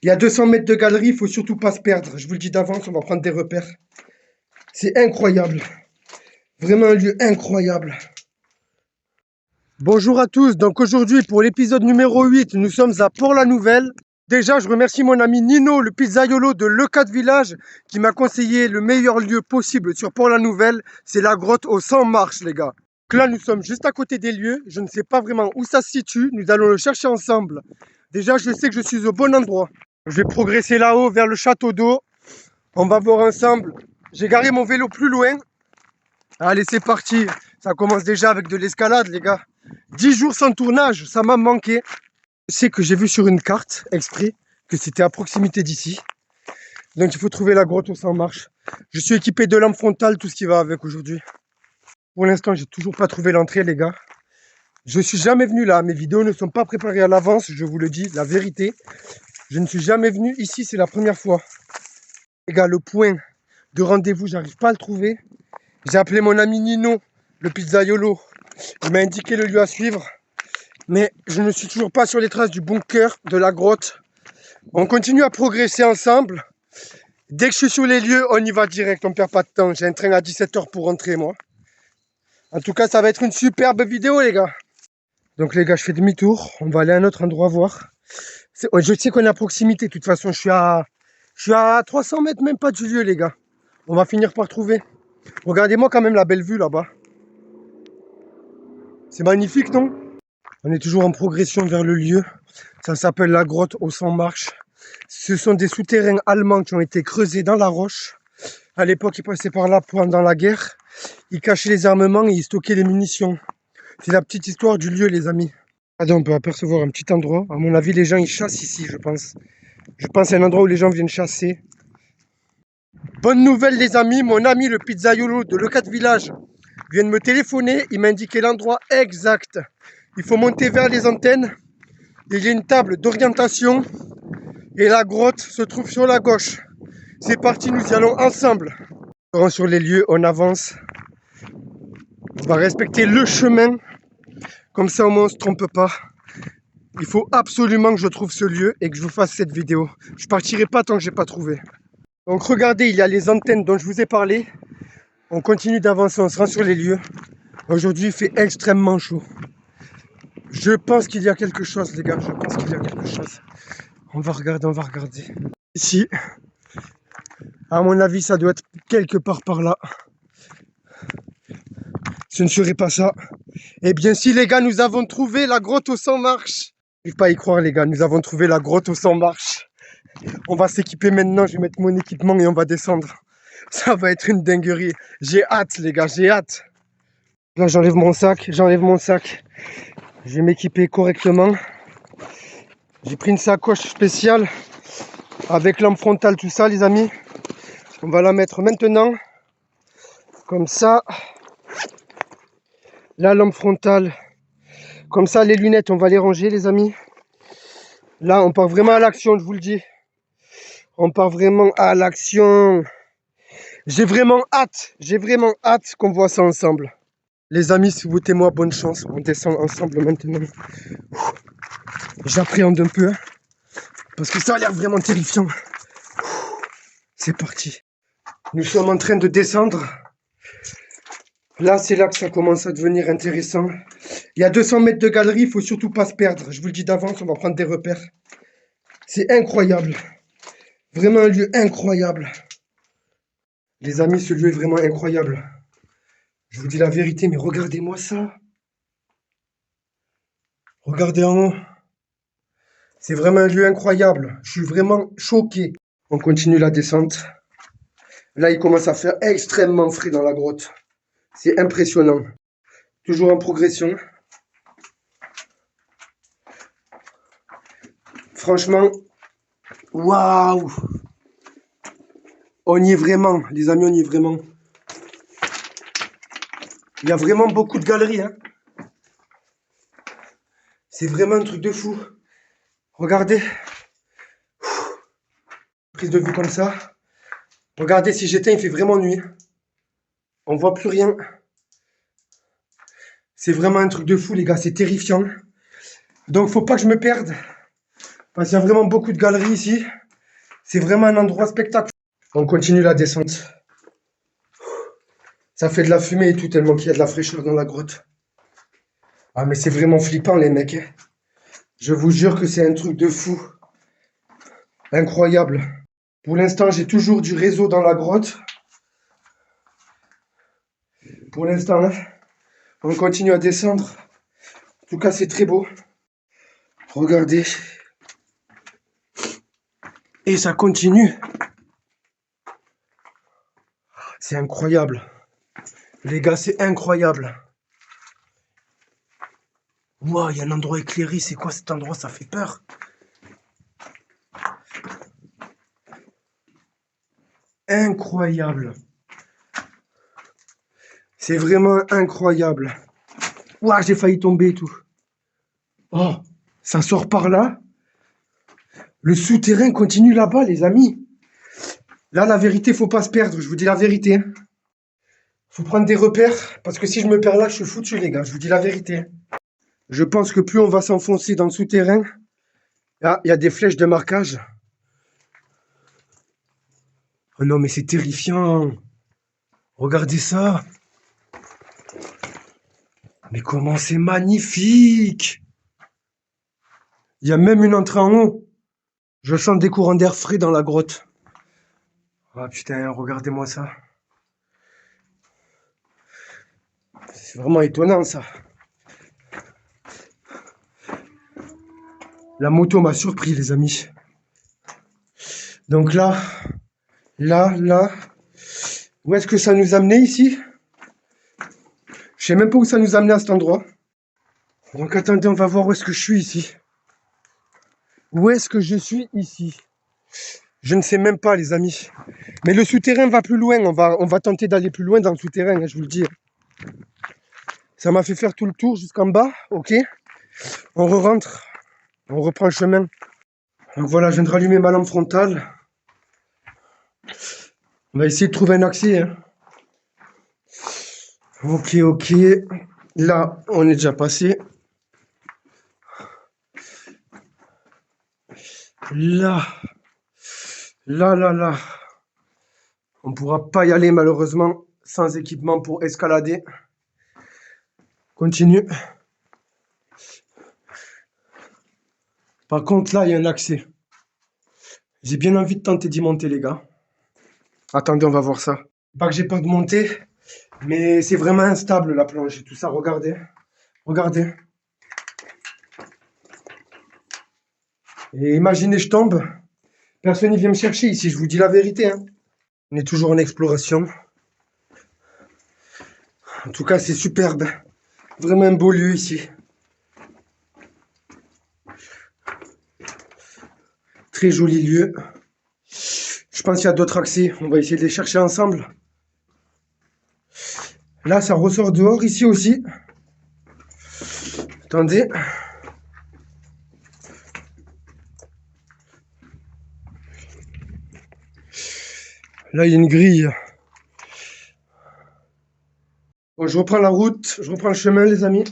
Il y a 200 mètres de galerie, il faut surtout pas se perdre. Je vous le dis d'avance, on va prendre des repères. C'est incroyable. Vraiment un lieu incroyable. Bonjour à tous, donc aujourd'hui pour l'épisode numéro 8, nous sommes à Port-la-Nouvelle. Déjà, je remercie mon ami Nino, le pizzaiolo de Le4 Village, qui m'a conseillé le meilleur lieu possible sur Port-la-Nouvelle. C'est la grotte aux 100 marches, les gars. Donc là, nous sommes juste à côté des lieux. Je ne sais pas vraiment où ça se situe. Nous allons le chercher ensemble. Déjà, je sais que je suis au bon endroit. Je vais progresser là-haut vers le château d'eau. On va voir ensemble. J'ai garé mon vélo plus loin. Allez, c'est parti. Ça commence déjà avec de l'escalade, les gars. 10 jours sans tournage, ça m'a manqué. Je sais que j'ai vu sur une carte, exprès, que c'était à proximité d'ici. Donc il faut trouver la grotte aux 100 marches. Je suis équipé de lampe frontale, tout ce qui va avec aujourd'hui. Pour l'instant, j'ai toujours pas trouvé l'entrée, les gars. Je suis jamais venu là. Mes vidéos ne sont pas préparées à l'avance, je vous le dis, la vérité. Je ne suis jamais venu ici, c'est la première fois. Les gars, le point de rendez-vous, j'arrive pas à le trouver. J'ai appelé mon ami Nino, le pizzaiolo. Il m'a indiqué le lieu à suivre. Mais je ne suis toujours pas sur les traces du bunker de la grotte. On continue à progresser ensemble. Dès que je suis sur les lieux, on y va direct, on perd pas de temps. J'ai un train à 17 h pour rentrer, moi. En tout cas, ça va être une superbe vidéo, les gars. Donc, les gars, je fais demi-tour. On va aller à un autre endroit voir. Je sais qu'on est à proximité. De toute façon, je suis à 300 mètres, même pas du lieu, les gars. On va finir par trouver. Regardez-moi quand même la belle vue là-bas. C'est magnifique, non? On est toujours en progression vers le lieu. Ça s'appelle la grotte aux 100 marches. Ce sont des souterrains allemands qui ont été creusés dans la roche. À l'époque, ils passaient par là pendant la guerre. Ils cachaient les armements et ils stockaient les munitions. C'est la petite histoire du lieu, les amis. Regardez, on peut apercevoir un petit endroit. À mon avis, les gens, ils chassent ici, je pense. Je pense à un endroit où les gens viennent chasser. Bonne nouvelle, les amis. Mon ami, le pizzaiolo de Le4 Village, vient de me téléphoner. Il m'a indiqué l'endroit exact. Il faut monter vers les antennes. Il y a une table d'orientation. Et la grotte se trouve sur la gauche. C'est parti, nous y allons ensemble. On rentre sur les lieux, on avance. On va respecter le chemin. Comme ça, au moins, on ne se trompe pas. Il faut absolument que je trouve ce lieu et que je vous fasse cette vidéo. Je partirai pas tant que j'ai pas trouvé. Donc regardez, il y a les antennes dont je vous ai parlé. On continue d'avancer, on se rend sur les lieux. Aujourd'hui, il fait extrêmement chaud. Je pense qu'il y a quelque chose, les gars. Je pense qu'il y a quelque chose. On va regarder, on va regarder. Ici, à mon avis, ça doit être quelque part par là. Ce ne serait pas ça. Eh bien si, les gars, nous avons trouvé la grotte aux 100 marches. Je n'arrive pas à y croire, les gars. Nous avons trouvé la grotte aux 100 marches. On va s'équiper maintenant. Je vais mettre mon équipement et on va descendre. Ça va être une dinguerie. J'ai hâte, les gars. J'ai hâte. Là, j'enlève mon sac. J'enlève mon sac. Je vais m'équiper correctement. J'ai pris une sacoche spéciale avec lampe frontale, tout ça, les amis. On va la mettre maintenant. Comme ça. La lampe frontale. Comme ça, les lunettes, on va les ranger, les amis. Là, on part vraiment à l'action, je vous le dis. On part vraiment à l'action. J'ai vraiment hâte qu'on voit ça ensemble. Les amis, souhaitez-moi bonne chance. On descend ensemble maintenant. J'appréhende un peu, hein, parce que ça a l'air vraiment terrifiant. C'est parti. Nous sommes en train de descendre. Là, c'est là que ça commence à devenir intéressant. Il y a 200 mètres de galerie, il faut surtout pas se perdre. Je vous le dis d'avance, on va prendre des repères. C'est incroyable. Vraiment un lieu incroyable. Les amis, ce lieu est vraiment incroyable. Je vous dis la vérité, mais regardez-moi ça. Regardez en haut. C'est vraiment un lieu incroyable. Je suis vraiment choqué. On continue la descente. Là, il commence à faire extrêmement frais dans la grotte. C'est impressionnant. Toujours en progression. Franchement, waouh! On y est vraiment, les amis, on y est vraiment. Il y a vraiment beaucoup de galeries, hein. C'est vraiment un truc de fou. Regardez. Prise de vue comme ça. Regardez, si j'éteins, il fait vraiment nuit. On voit plus rien. C'est vraiment un truc de fou, les gars. C'est terrifiant. Donc, faut pas que je me perde. Parce qu'il y a vraiment beaucoup de galeries ici. C'est vraiment un endroit spectacle. On continue la descente. Ça fait de la fumée et tout, tellement qu'il y a de la fraîcheur dans la grotte. Ah, mais c'est vraiment flippant, les mecs, hein. Je vous jure que c'est un truc de fou. Incroyable. Pour l'instant, j'ai toujours du réseau dans la grotte. Pour l'instant, hein, on continue à descendre. En tout cas, c'est très beau. Regardez. Et ça continue. C'est incroyable. Les gars, c'est incroyable. Waouh, il y a un endroit éclairé. C'est quoi cet endroit? Ça fait peur. Incroyable. C'est vraiment incroyable. Waouh, j'ai failli tomber et tout. Oh, ça sort par là. Le souterrain continue là-bas, les amis. Là, la vérité, faut pas se perdre. Je vous dis la vérité. Faut prendre des repères. Parce que si je me perds là, je suis foutu, les gars. Je vous dis la vérité. Je pense que plus on va s'enfoncer dans le souterrain. Là, il y a des flèches de marquage. Oh non, mais c'est terrifiant. Regardez ça. Mais comment c'est magnifique. Il y a même une entrée en haut. Je sens des courants d'air frais dans la grotte. Ah putain, regardez-moi ça. C'est vraiment étonnant ça. La moto m'a surpris, les amis. Donc là, là. Où est-ce que ça nous a amené ici? Je sais même pas où ça nous a amené à cet endroit. Donc attendez, on va voir où est-ce que je suis ici. Où est-ce que je suis ici? Je ne sais même pas, les amis. Mais le souterrain va plus loin. On va tenter d'aller plus loin dans le souterrain, hein, je vous le dis. Ça m'a fait faire tout le tour jusqu'en bas. Ok. On re-rentre. On reprend le chemin. Donc voilà, je viens de rallumer ma lampe frontale. On va essayer de trouver un accès, hein. Ok. Là, on est déjà passé. Là. On ne pourra pas y aller malheureusement sans équipement pour escalader. Continue. Par contre, là, il y a un accès. J'ai bien envie de tenter d'y monter, les gars. Attendez, on va voir ça. Pas que j'ai peur de monter, mais c'est vraiment instable, la planche et tout ça. Regardez. Regardez. Et imaginez, je tombe. Personne ne vient me chercher ici, je vous dis la vérité, hein. On est toujours en exploration. En tout cas, c'est superbe. Vraiment un beau lieu ici. Très joli lieu. Je pense qu'il y a d'autres accès. On va essayer de les chercher ensemble. Là, ça ressort dehors ici aussi. Attendez. Là, il y a une grille. Bon, je reprends la route. Je reprends le chemin, les amis.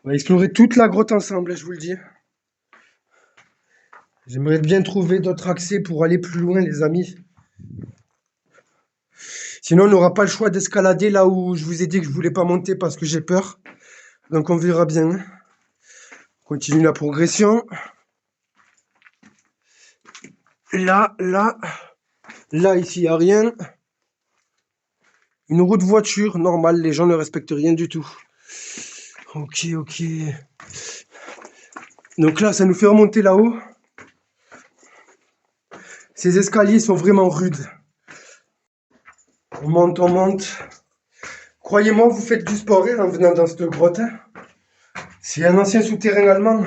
On va explorer toute la grotte ensemble, je vous le dis. J'aimerais bien trouver d'autres accès pour aller plus loin, les amis. Sinon, on n'aura pas le choix d'escalader là où je vous ai dit que je voulais pas monter parce que j'ai peur. Donc, on verra bien. On continue la progression. Là, ici, il n'y a rien. Une route voiture, normale, les gens ne respectent rien du tout. Ok. Donc là, ça nous fait remonter là-haut. Ces escaliers sont vraiment rudes. On monte. Croyez-moi, vous faites du sport en venant dans cette grotte. C'est un ancien souterrain allemand.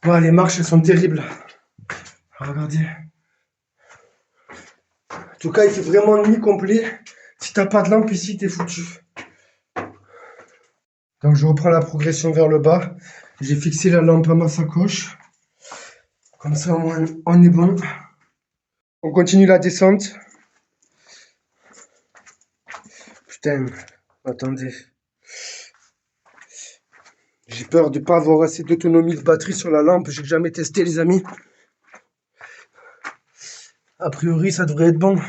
Ouais, les marches, elles sont terribles. Regardez. En tout cas, il fait vraiment nuit complet. Si t'as pas de lampe ici, t'es foutu. Donc je reprends la progression vers le bas. J'ai fixé la lampe à ma sacoche. Comme ça, au moins, on est bon. On continue la descente. Putain, attendez. J'ai peur de ne pas avoir assez d'autonomie de batterie sur la lampe. J'ai jamais testé, les amis. A priori, ça devrait être bon.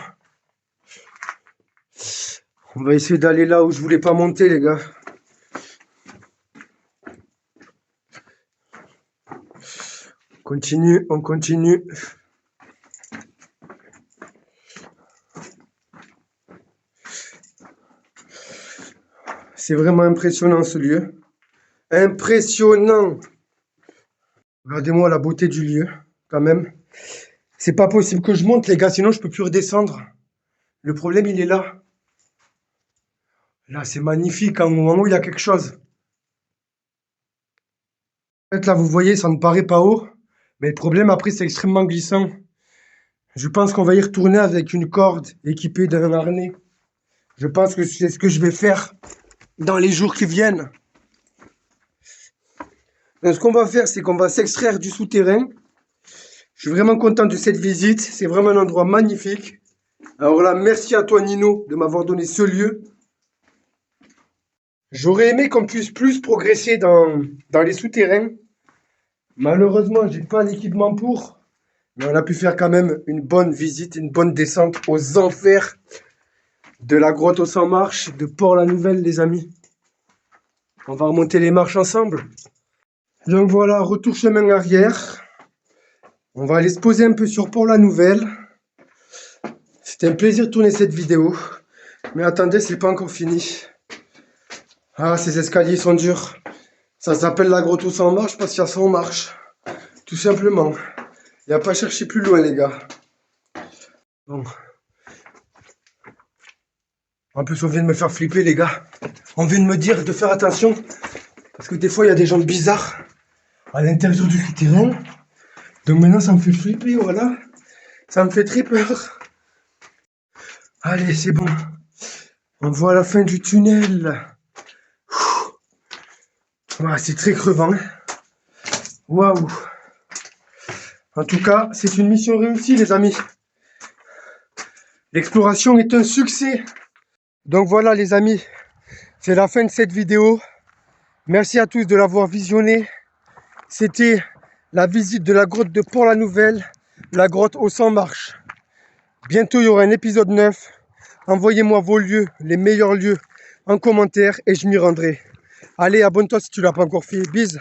On va essayer d'aller là où je voulais pas monter, les gars. On continue, on continue. C'est vraiment impressionnant, ce lieu. Impressionnant! Regardez-moi la beauté du lieu, quand même. C'est pas possible que je monte, les gars, sinon je peux plus redescendre. Le problème, il est là. Là, c'est magnifique, hein, au moment où il y a quelque chose. En fait, là, vous voyez, ça ne paraît pas haut. Mais le problème, après, c'est extrêmement glissant. Je pense qu'on va y retourner avec une corde équipée d'un harnais. Je pense que c'est ce que je vais faire dans les jours qui viennent. Donc, ce qu'on va faire, c'est qu'on va s'extraire du souterrain. Je suis vraiment content de cette visite. C'est vraiment un endroit magnifique. Alors là, merci à toi, Nino, de m'avoir donné ce lieu. J'aurais aimé qu'on puisse plus progresser dans les souterrains. Malheureusement, j'ai pas l'équipement pour. Mais on a pu faire quand même une bonne visite, une bonne descente aux enfers de la grotte aux 100 marches de Port-la-Nouvelle, les amis. On va remonter les marches ensemble. Donc voilà, retour chemin arrière. On va aller se poser un peu sur Port-la-Nouvelle. C'était un plaisir de tourner cette vidéo. Mais attendez, c'est pas encore fini. Ah, ces escaliers sont durs. Ça s'appelle la grotte aux 100 marches parce qu'il y a 100 marches. Tout simplement. Il n'y a pas à chercher plus loin, les gars. Bon. En plus, on vient de me faire flipper, les gars. On vient de me dire de faire attention. Parce que des fois, il y a des gens bizarres à l'intérieur du souterrain. Donc maintenant, ça me fait flipper, voilà. Ça me fait très peur. Allez, c'est bon. On voit la fin du tunnel. Ouais, c'est très crevant. Waouh. En tout cas, c'est une mission réussie, les amis. L'exploration est un succès. Donc voilà, les amis. C'est la fin de cette vidéo. Merci à tous de l'avoir visionné. C'était la visite de la grotte de Port-la-Nouvelle, la grotte aux 100 marches. Bientôt, il y aura un épisode 9. Envoyez-moi vos lieux, les meilleurs lieux, en commentaire et je m'y rendrai. Allez, abonne-toi si tu ne l'as pas encore fait. Bisous.